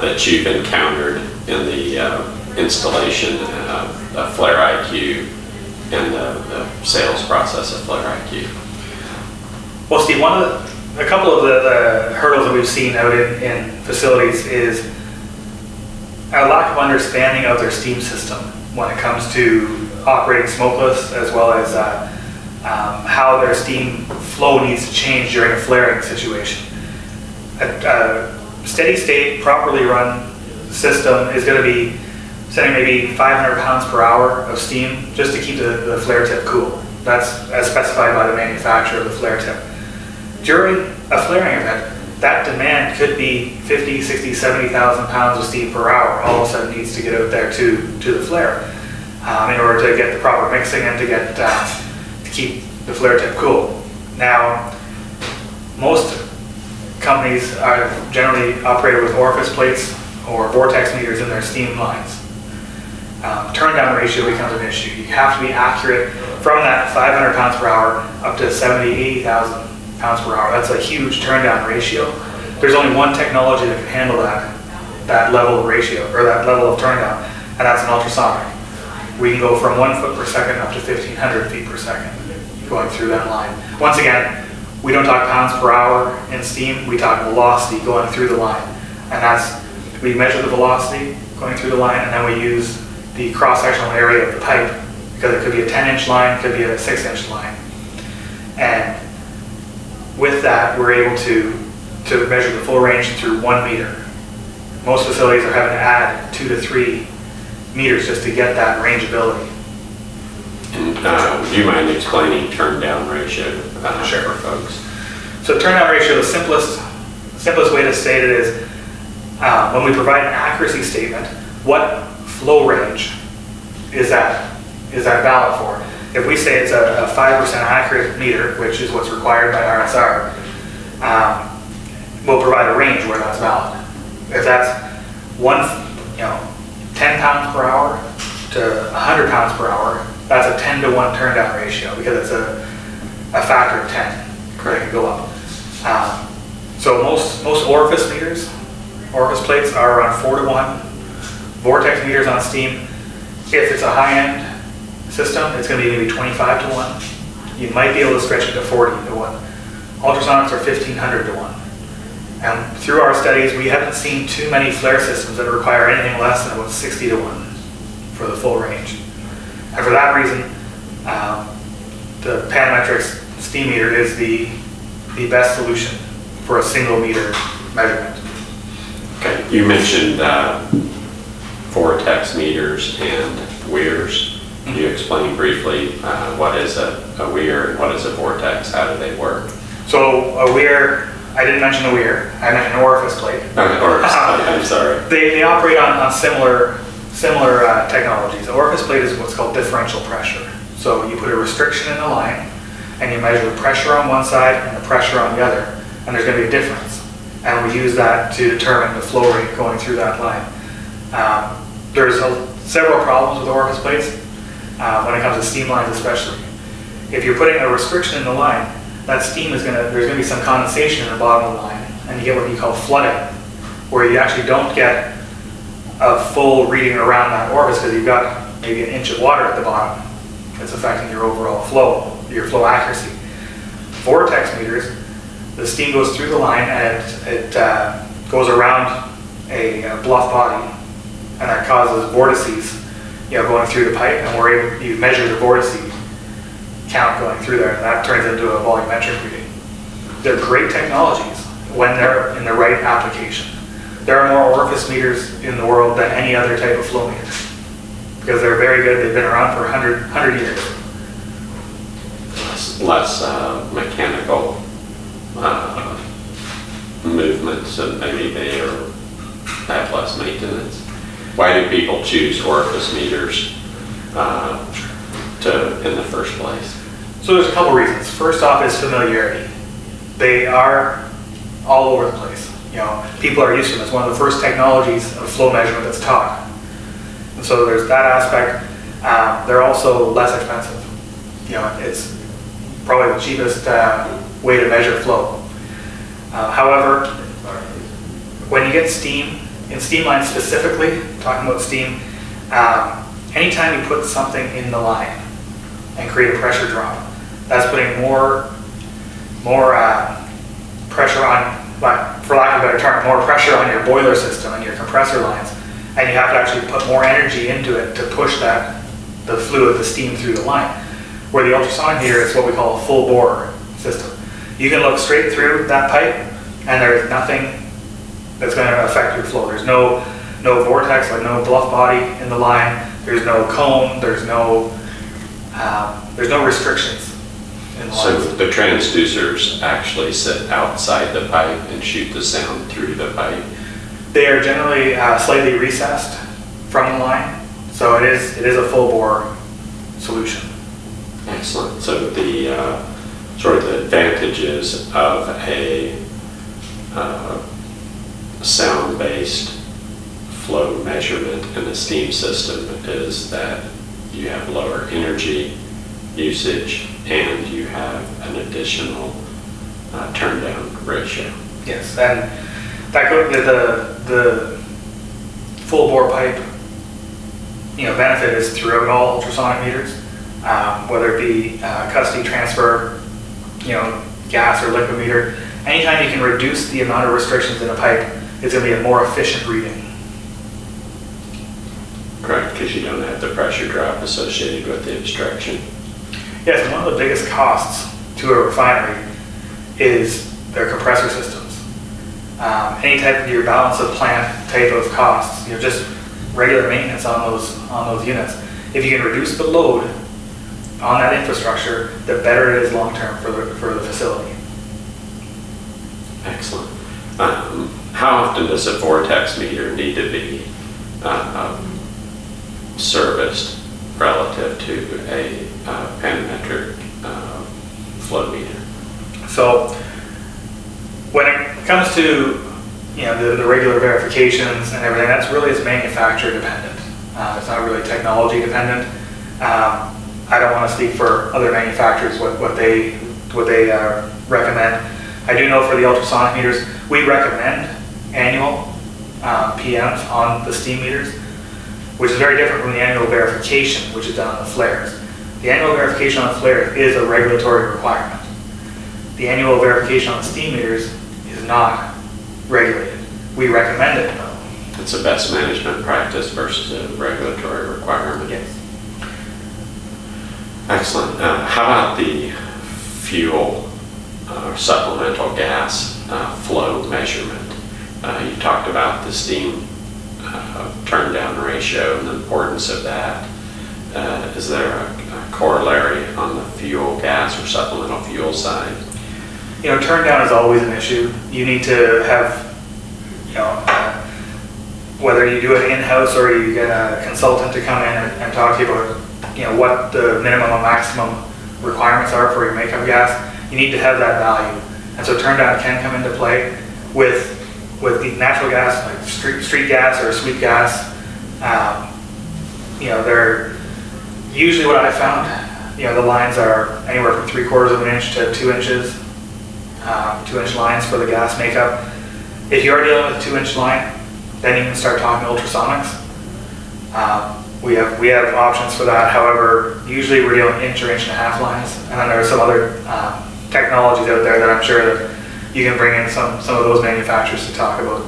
That you've encountered in the installation of Flare IQ and the sales process of Flare IQ? Well, Steve, a couple of the hurdles that we've seen out in facilities is a lack of understanding of their steam system when it comes to operating smokeless, as well as how their steam flow needs to change during a flaring situation. Steady state, properly run system is going to be sending maybe 500 pounds per hour of steam just to keep the flare tip cool. That's as specified by the manufacturer of the flare tip. During a flaring event, that demand could be 50, 60, 70,000 pounds of steam per hour. All of a sudden needs to get out there to the flare in order to get the proper mixing and to keep the flare tip cool. Now, most companies are generally operated with orifice plates or vortex meters in their steam lines. Turndown ratio becomes an issue. You have to be accurate from that 500 pounds per hour up to 70, 80,000 pounds per hour. That's a huge turndown ratio. There's only one technology that can handle that level of ratio, or that level of turndown, and that's an ultrasonic. We can go from 1 foot per second up to 1,500 feet per second going through that line. Once again, we don't talk pounds per hour in steam, we talk velocity going through the line. And we measure the velocity going through the line, and then we use the cross-sectional area of the pipe, because it could be a 10-inch line, it could be a 6-inch line. And with that, we're able to measure the full range through 1 meter. Most facilities are having to add 2 to 3 meters just to get that rangeability. And do you mind explaining turndown ratio Sure. for folks? So turndown ratio, the simplest way to state it is when we provide an accuracy statement, what flow range is that valid for? If we say it's a 5% accurate meter, which is what's required by RSR, we'll provide a range where that's valid. If that's 10 pounds per hour to 100 pounds per hour, that's a 10 to 1 turndown ratio, because it's a factor of 10. Correct. It can go up. So most orifice meters, orifice plates are around 4 to 1. Vortex meters on steam, if it's a high-end system, it's going to be maybe 25 to 1. You might be able to stretch it to 40 to 1. Ultrasonics are 1,500 to 1. And through our studies, we haven't seen too many flare systems that require anything less than about 60 to 1 for the full range. And for that reason, the Panametrics steam meter is the best solution for a single meter measurement. Okay, you mentioned vortex meters and weirs. Can you explain briefly what is a weir and what is a vortex? How do they work? So a weir, I didn't mention a weir, I mentioned an orifice plate. I'm sorry. They operate on similar technologies. The orifice plate is what's called differential pressure. So you put a restriction in the line, and you measure the pressure on one side and the pressure on the other, and there's going to be a difference. And we use that to determine the flow rate going through that line. There's several problems with orifice plates when it comes to steam lines, especially. If you're putting a restriction in the line, that steam there's going to be some condensation in the bottom of the line, and you get what you call flooding, where you actually don't get a full reading around that orifice because you've got maybe an inch of water at the bottom. It's affecting your overall flow, your flow accuracy. Vortex meters, the steam goes through the line and it goes around a bluff body, and that causes vortices, going through the pipe, and you measure the vortice count going through there, and that turns into a volumetric reading. They're great technologies when they're in the right application. There are more orifice meters in the world than any other type of flow meter because they're very good. They've been around for 100 years. Less mechanical movements, and maybe they have less maintenance. Why do people choose orifice meters in the first place? So there's a couple reasons. First off is familiarity. They are all over the place. People are used to them. It's one of the first technologies of flow measurement that's taught. And so there's that aspect. They're also less expensive. It's probably the cheapest way to measure flow. However, when you get steam, in steam lines specifically, talking about steam, anytime you put something in the line and create a pressure drop, that's putting more pressure on, for lack of a better term, more pressure on your boiler system and your compressor lines, and you have to actually put more energy into it to push the fluid, the steam through the line. Where the ultrasonic meter is what we call a full bore system. You can look straight through that pipe and there's nothing that's going to affect your flow. There's no vortex, like no bluff body in the line. There's no cone. There's no restrictions in the So lines. the transducers actually sit outside the pipe and shoot the sound through the pipe? They are generally slightly recessed from the line, so it is a full bore solution. Excellent. So the sort of the advantages of a sound-based flow measurement in a steam system is that you have lower energy usage and you have an additional turndown ratio. Yes, and that the full bore pipe, benefit is throughout all ultrasonic meters, whether it be custody transfer, gas or liquid meter. Anytime you can reduce the amount of restrictions in a pipe, it's going to be a more efficient reading. Correct, because you don't have the pressure drop associated with the obstruction. Yes, and one of the biggest costs to a refinery is their compressor systems. Any type of your balance of plant type of costs, just regular maintenance on those units. If you can reduce the load on that infrastructure, the better it is long term for the facility. Excellent. How often does a vortex meter need to be serviced relative to a panometric flow meter? So when it comes to the regular verifications and everything, that's really is manufacturer dependent. It's not really technology dependent. I don't want to speak for other manufacturers what they recommend. I do know for the ultrasonic meters, we recommend annual PMs on the steam meters, which is very different from the annual verification, which is done on the flares. The annual verification on the flares is a regulatory requirement. The annual verification on the steam meters is not regulated. We recommend it though. It's a best management practice versus a regulatory requirement. Yes. Excellent. How about the fuel supplemental gas flow measurement? You talked about the steam turndown ratio and the importance of that. Is there a corollary on the fuel gas or supplemental fuel side? Turndown is always an issue. You need to have, whether you do it in-house or you get a consultant to come in and talk to you about, what the minimum and maximum requirements are for your makeup gas. You need to have that value. And so turndown can come into play with the natural gas, like street gas or sweet gas. They're usually what I found, the lines are anywhere from 3/4 of an inch to 2 inches, 2-inch lines for the gas makeup. If you are dealing with a 2-inch line, then you can start talking ultrasonics. We have options for that. However, usually we're dealing 1 or 1.5 lines, and then there are some other technologies out there that I'm sure that you can bring in some of those manufacturers to talk about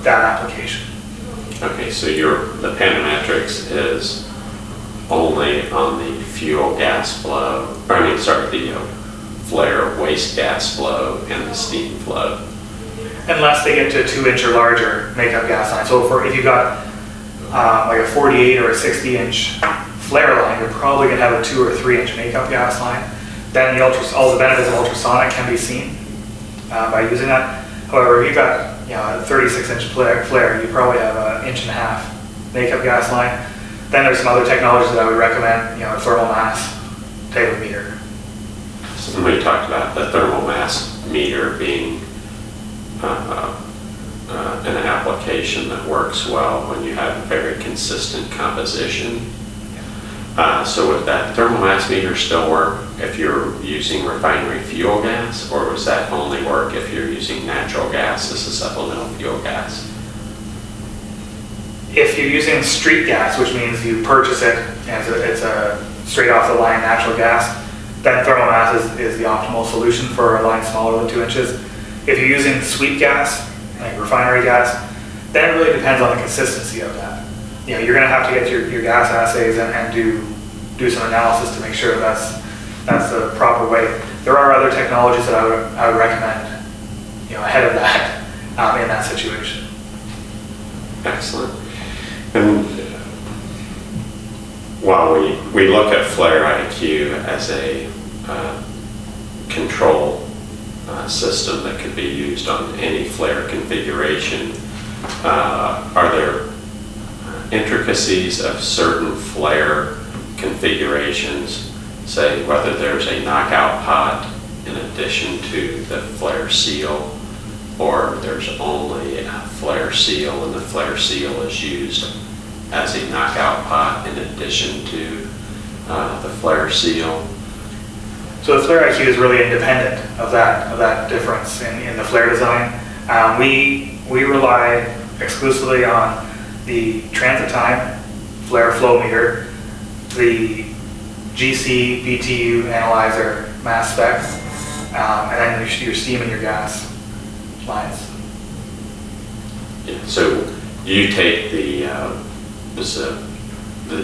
that application. Okay, so the panometrics is only on the fuel gas flow, the flare waste gas flow and the steam flow. unless they get to a 2-inch or larger makeup gas line. So if you've got like a 48 or a 60-inch flare line, you're probably going to have a 2 or 3-inch makeup gas line. Then all the benefits of ultrasonic can be seen by using that. However, if you've got a 36-inch flare, you probably have an 1.5 inch makeup gas line. Then there's some other technologies that I would recommend, a thermal mass type of meter. So we talked about the thermal mass meter being an application that works well when you have a very consistent composition. So would that thermal mass meter still work if you're using refinery fuel gas, or does that only work if you're using natural gas as a supplemental fuel gas? If you're using street gas, which means you purchase it and it's a straight off the line natural gas, then thermal mass is the optimal solution for a line smaller than 2 inches. If you're using sweet gas, like refinery gas, then it really depends on the consistency of that. You're going to have to get your gas assays and do some analysis to make sure that's the proper way. There are other technologies that I would recommend, ahead of that in that situation. Excellent. And while we look at Flare IQ as a control system that could be used on any flare configuration, are there intricacies of certain flare configurations, say whether there's a knockout pot in addition to the flare seal, or there's only a flare seal and the flare seal is used as a knockout pot in addition to the flare seal? So the Flare IQ is really independent of that difference in the flare design. We rely exclusively on the transit time flare flow meter, the GC BTU analyzer mass specs, and then your steam and your gas lines. Yeah, so you take the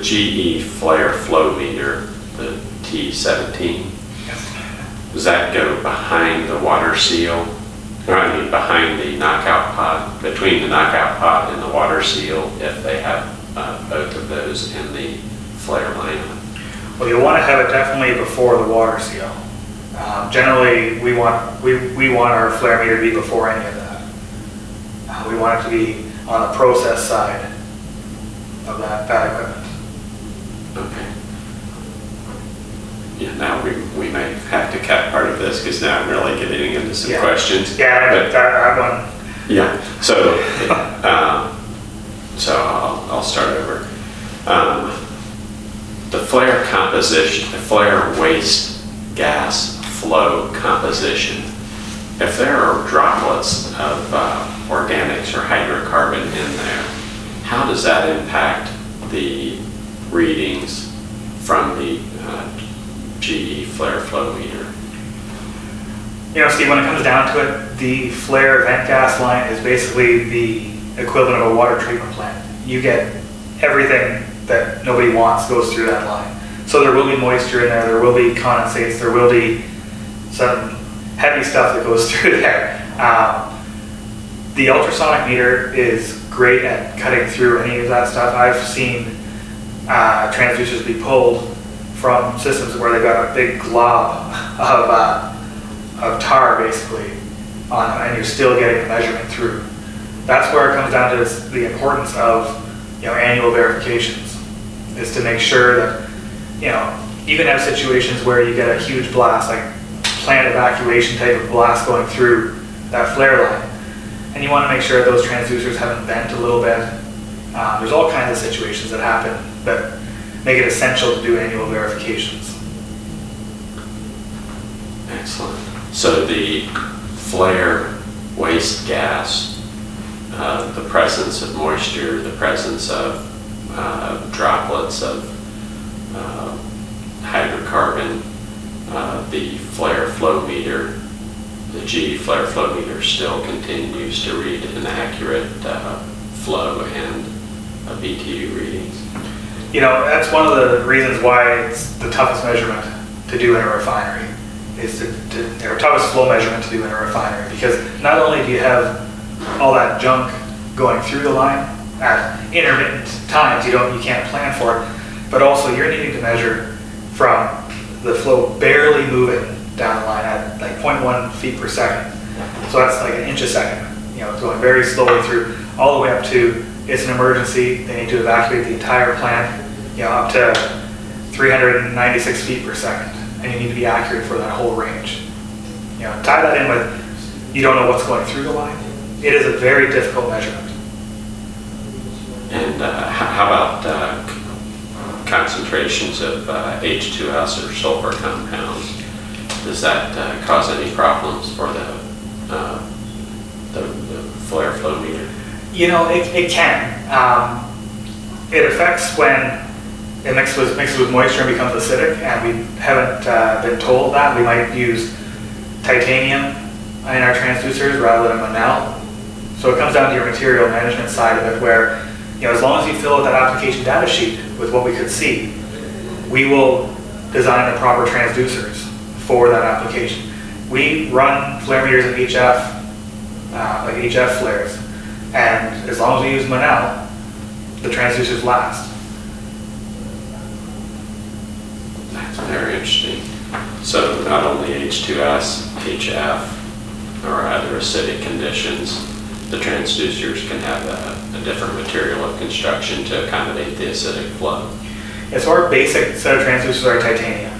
GE flare flow meter, the T17. Does that go behind the water seal? Or I mean behind the knockout pot, between the knockout pot and the water seal, if they have both of those in the flare lineup? Well, you'll want to have it definitely before the water seal. Generally, we want our flare meter to be before any of that. We want it to be on the process side of that equipment. Okay. Yeah, now we may have to cut part of this because now I'm really getting into some questions. Yeah, but that one. Yeah, so I'll start over. The flare composition, the flare waste gas flow composition, if there are droplets of organics or hydrocarbon in there, how does that impact the readings from the GE flare flow meter? Steve, when it comes down to it, the flare vent gas line is basically the equivalent of a water treatment plant. You get everything that nobody wants goes through that line. So there will be moisture in there will be condensates, there will be some heavy stuff that goes through there. The ultrasonic meter is great at cutting through any of that stuff. I've seen transducers be pulled from systems where they've got a big glob of tar basically on, and you're still getting the measurement through. That's where it comes down to is the importance of annual verifications, is to make sure that you can have situations where you get a huge blast, like plant evacuation type of blast going through that flare line, and you want to make sure those transducers haven't bent a little bit. There's all kinds of situations that happen that make it essential to do annual verifications. Excellent. So the flare waste gas, the presence of moisture, the presence of droplets of hydrocarbon, the flare flow meter, the GE flare flow meter still continues to read an accurate flow and BTU readings. That's one of the reasons why it's the toughest measurement to do in a refinery, is or toughest flow measurement to do in a refinery, because not only do you have all that junk going through the line at intermittent times. You can't plan for it, but also you're needing to measure from the flow barely moving down the line at like 0.1 feet per second. So that's like an inch a second. It's going very slowly through, all the way up to it's an emergency. They need to evacuate the entire plant, up to 396 feet per second, and you need to be accurate for that whole range. Tie that in with you don't know what's going through the line. It is a very difficult measurement. And how about concentrations of H2S or sulfur compounds? Does that cause any problems for the flare flow meter? It can. It affects when it mixes with moisture and becomes acidic, and we haven't been told that. We might use titanium in our transducers rather than Monel. So it comes down to your material management side of it, where as long as you fill out that application data sheet with what we could see, we will design the proper transducers for that application. We run flare meters at HF, like HF flares, and as long as we use Monel, the transducers last. That's very interesting. So not only H2S, HF, or other acidic conditions, the transducers can have a different material of construction to accommodate the acidic flow. Yeah, so our basic set of transducers are titanium,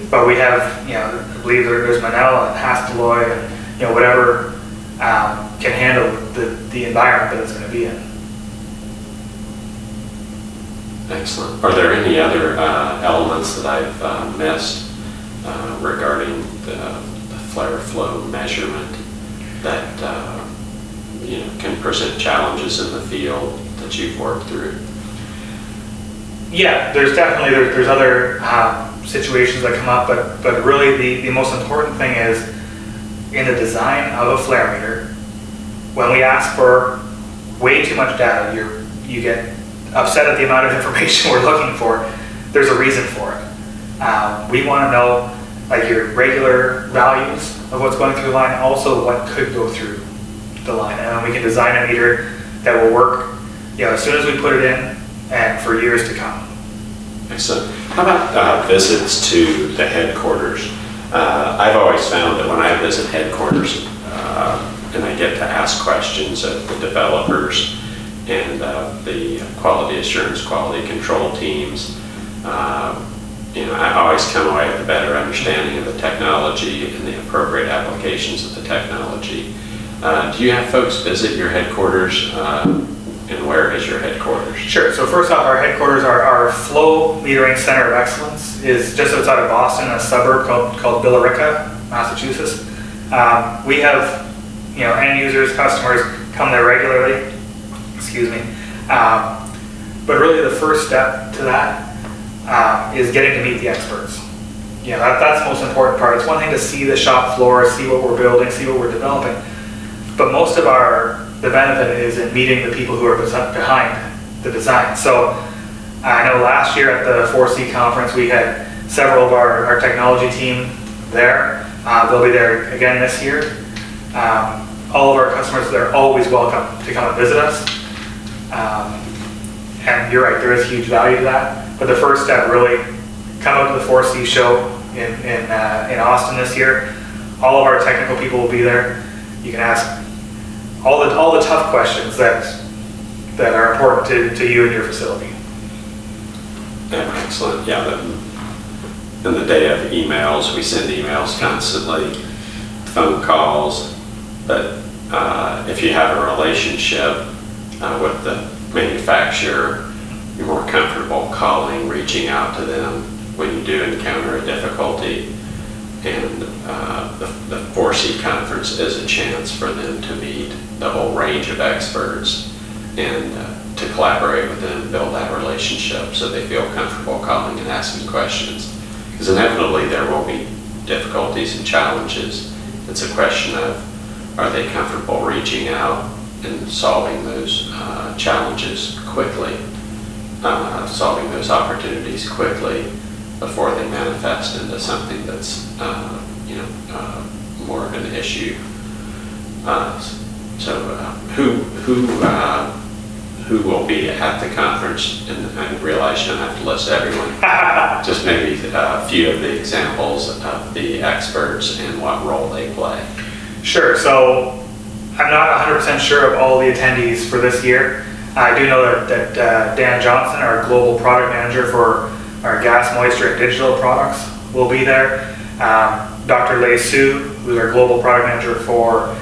but we have, I believe there's Monel and Hastelloy and whatever can handle the environment that it's going to be in. Excellent. Are there any other elements that I've missed regarding the flare flow measurement that can present challenges in the field that you've worked through? Yeah, there's other situations that come up, but really the most important thing is in the design of a flare meter, when we ask for way too much data, you get upset at the amount of information we're looking for. There's a reason for it. We want to know like your regular values of what's going through the line, also what could go through the line, and we can design a meter that will work as soon as we put it in and for years to come. Excellent. How about visits to the headquarters? I've always found that when I visit headquarters and I get to ask questions of the developers and the quality assurance, quality control teams, I always come away with a better understanding of the technology and the appropriate applications of the technology. Do you have folks visit your headquarters, and where is your headquarters? Sure. So first off, our headquarters, our flow metering center of excellence is just outside of Boston, a suburb called Billerica, Massachusetts. We have end users, customers come there regularly. Excuse me. But really the first step to that is getting to meet the experts. That's the most important part. It's one thing to see the shop floor, see what we're building, see what we're developing, but most of the benefit is in meeting the people who are behind the design. So I know last year at the 4C conference we had several of our technology team there. They'll be there again this year. All of our customers, they're always welcome to come and visit us. And you're right, there is huge value to that. But the first step, really, come out to the 4C show in Austin this year. All of our technical people will be there. You can ask all the tough questions that are important to you and your facility. Yeah, excellent. Yeah, in the day of emails, we send emails constantly, phone calls, but if you have a relationship with the manufacturer, you're more comfortable calling, reaching out to them when you do encounter a difficulty. And the 4C conference is a chance for them to meet the whole range of experts and to collaborate with them, build that relationship so they feel comfortable calling and asking questions. Because inevitably there will be difficulties and challenges. It's a question of, are they comfortable reaching out and solving those challenges quickly, solving those opportunities quickly before they manifest into something that's more of an issue. So who will be at the conference? And I realize you don't have to list everyone. Just maybe a few of the examples of the experts and what role they play. Sure. So I'm not 100% sure of all the attendees for this year. I do know that Dan Johnson, our global product manager for our gas, moisture, and digital products, will be there. Dr. Lei Su, who's our global product manager for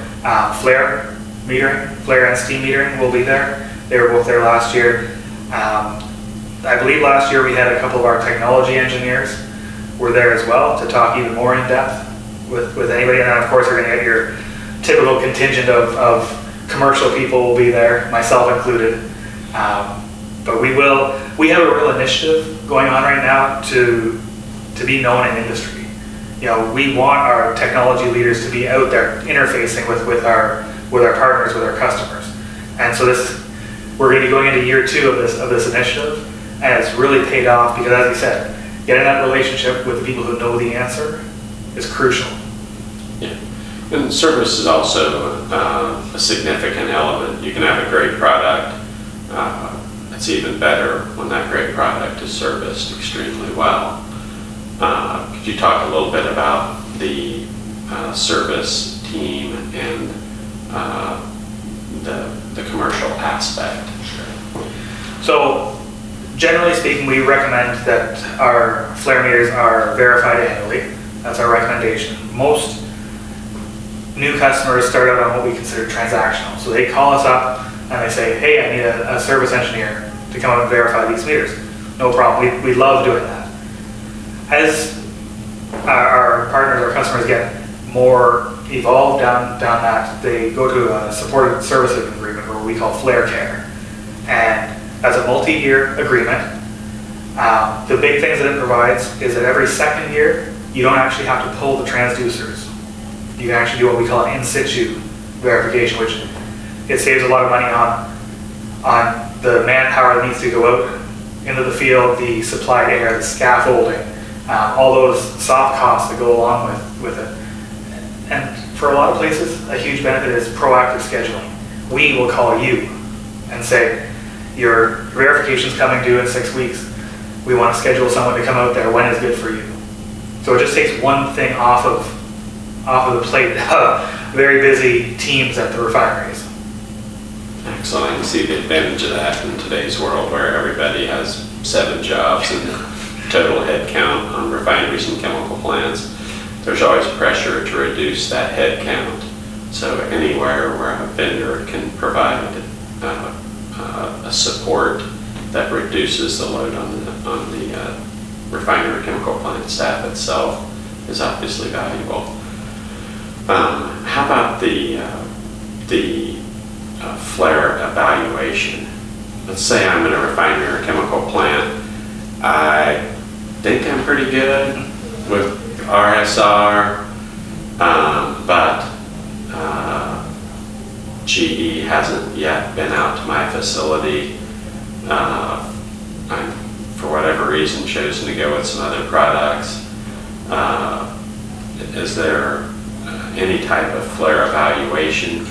flare metering, flare and steam metering, will be there. They were both there last year. I believe last year we had a couple of our technology engineers were there as well to talk even more in depth with anybody. And then of course you're going to get your typical contingent of commercial people will be there, myself included. But we have a real initiative going on right now to be known in industry. You know, we want our technology leaders to be out there interfacing with our partners, with our customers. And so we're going to be going into year 2 of this initiative, and it's really paid off because, as you said, getting that relationship with the people who know the answer is crucial. Yeah, and service is also a significant element. You can have a great product. It's even better when that great product is serviced extremely well. Could you talk a little bit about the service team and the commercial aspect? So, generally speaking, we recommend that our flare meters are verified annually. That's our recommendation. Most new customers start out on what we consider transactional. So they call us up and they say, hey, I need a service engineer to come out and verify these meters. No problem. We love doing that. As our partners, our customers get more evolved down that, they go to a supported services agreement, or what we call flare care. And that's a multi-year agreement. The big things that it provides is that every second year, you don't actually have to pull the transducers. You can actually do what we call an in situ verification, which it saves a lot of money on the manpower that needs to go out into the field, the supplied air, the scaffolding, all those soft costs that go along with it. And for a lot of places, a huge benefit is proactive scheduling. We will call you and say, your verification's coming due in 6 weeks. We want to schedule someone to come out there. When is good for you? So it just takes one thing off of the plate of very busy teams at the refineries. Excellent. I can see the advantage of that in today's world where everybody has 7 jobs and total head count on refineries and chemical plants. There's always pressure to reduce that head count. So anywhere where a vendor can provide a support that reduces the load on the refinery chemical plant staff itself is obviously valuable. How about the flare evaluation? Let's say I'm in a refinery or chemical plant. I think I'm pretty good with RSR, but GE hasn't yet been out to my facility. I'm, for whatever reason, chosen to go with some other products. Is there any type of flare evaluation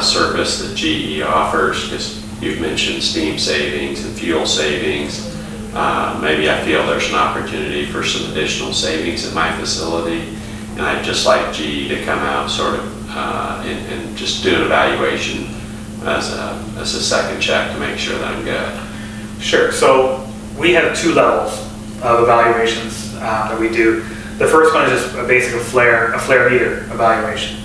service that GE offers? Because you've mentioned steam savings and fuel savings. Maybe I feel there's an opportunity for some additional savings at my facility, and I'd just like GE to come out sort of and just do an evaluation as a second check to make sure that I'm good. Sure. So we have 2 levels of evaluations that we do. The first one is just a basic flare meter evaluation.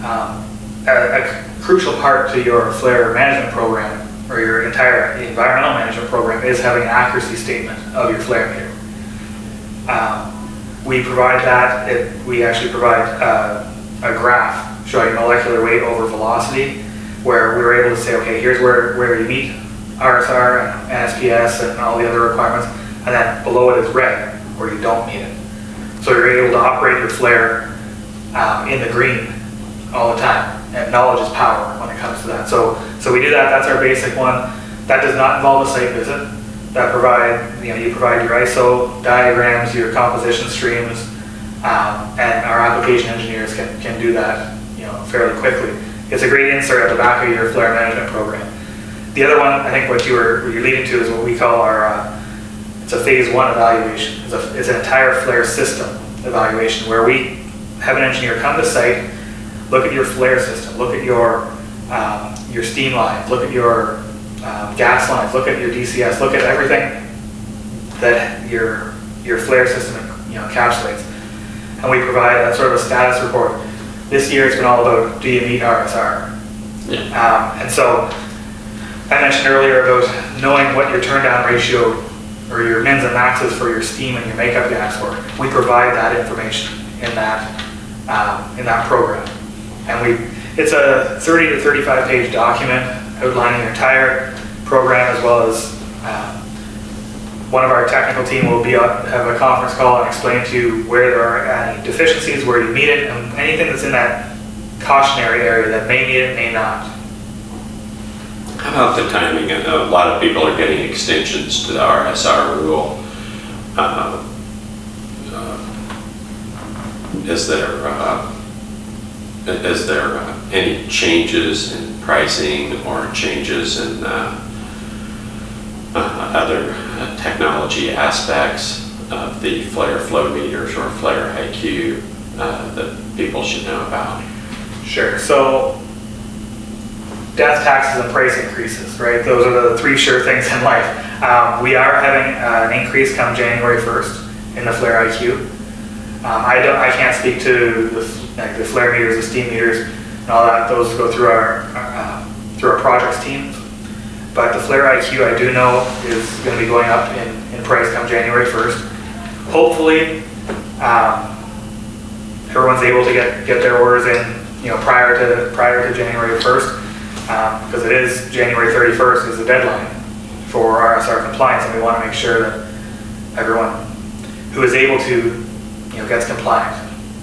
A crucial part to your flare management program or your entire environmental management program is having an accuracy statement of your flare meter. We provide that. We actually provide a graph showing molecular weight over velocity, where we're able to say, okay, here's where you meet RSR and NSPS and all the other requirements, and then below it is red, where you don't meet it. So you're able to operate your flare in the green all the time, and knowledge is power when it comes to that. So we do that. That's our basic one. That does not involve a site visit. That you provide your ISO diagrams, your composition streams, and our application engineers can do that fairly quickly. It's a great insert at the back of your flare management program. The other one, I think what you're leading to is what we call our, it's a phase 1 evaluation. It's an entire flare system evaluation where we have an engineer come to site, look at your flare system, look at your steam lines, look at your gas lines, look at your DCS, look at everything that your flare system encapsulates. And we provide a sort of a status report. This year it's been all about, do you meet RSR? Yeah. And so I mentioned earlier about knowing what your turndown ratio or your mins and maxes for your steam and your makeup gas were. We provide that information in that program. And it's a 30 to 35 page document outlining your entire program, as well as one of our technical team will have a conference call and explain to you where there are any deficiencies, where you meet it, and anything that's in that cautionary area that may meet it, may not. How about the timing? I know a lot of people are getting extensions to the RSR rule. Is there any changes in pricing or changes in other technology aspects of the flare flow meters or flare IQ that people should know about? Sure. So death, taxes, and price increases, right? Those are the 3 sure things in life. We are having an increase come January 1st in the flare IQ. I can't speak to the flare meters, the steam meters, and all that. Those go through our projects team. But the flare IQ, I do know, is going to be going up in price come January 1st. Hopefully, everyone's able to get their orders in, prior to January 1st, because it is January 31st is the deadline for RSR compliance, and we want to make sure that everyone who is able to, gets compliant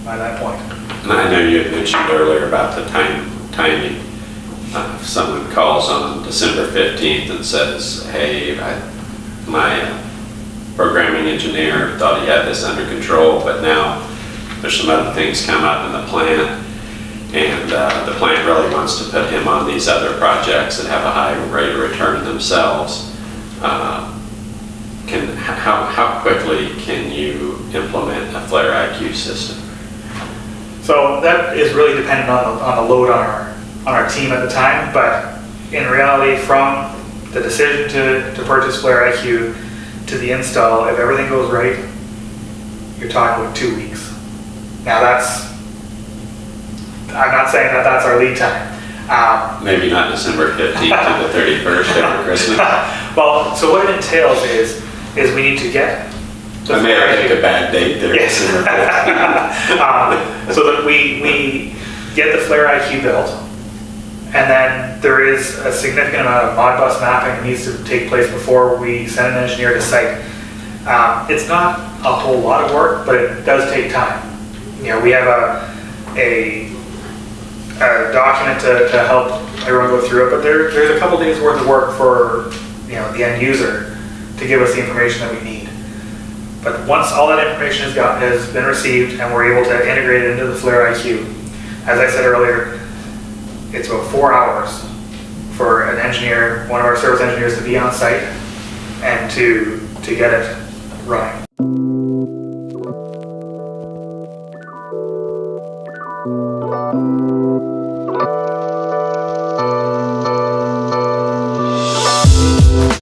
by that point. And I know you had mentioned earlier about the timing. If someone calls on December 15th and says, hey, my programming engineer thought he had this under control, but now there's some other things come up in the plant, and the plant really wants to put him on these other projects that have a high rate of return themselves. How quickly can you implement a flare IQ system? So that is really dependent on the load on our team at the time, but in reality, from the decision to purchase flare IQ to the install, if everything goes right, you're talking about 2 weeks. Now I'm not saying that that's our lead time. Maybe not December 15th to the 31st over Christmas. Well, so what it entails is we need to get the I may have picked a bad date there. Yes. So that we get the flare IQ built, and then there is a significant amount of Modbus mapping that needs to take place before we send an engineer to site. It's not a whole lot of work, but it does take time. We have a document to help everyone go through it, but there's a couple days worth of work for the end user to give us the information that we need. But once all that information has been received and we're able to integrate it into the flare IQ, as I said earlier, it's about 4 hours for an engineer, one of our service engineers, to be on site and to get it running.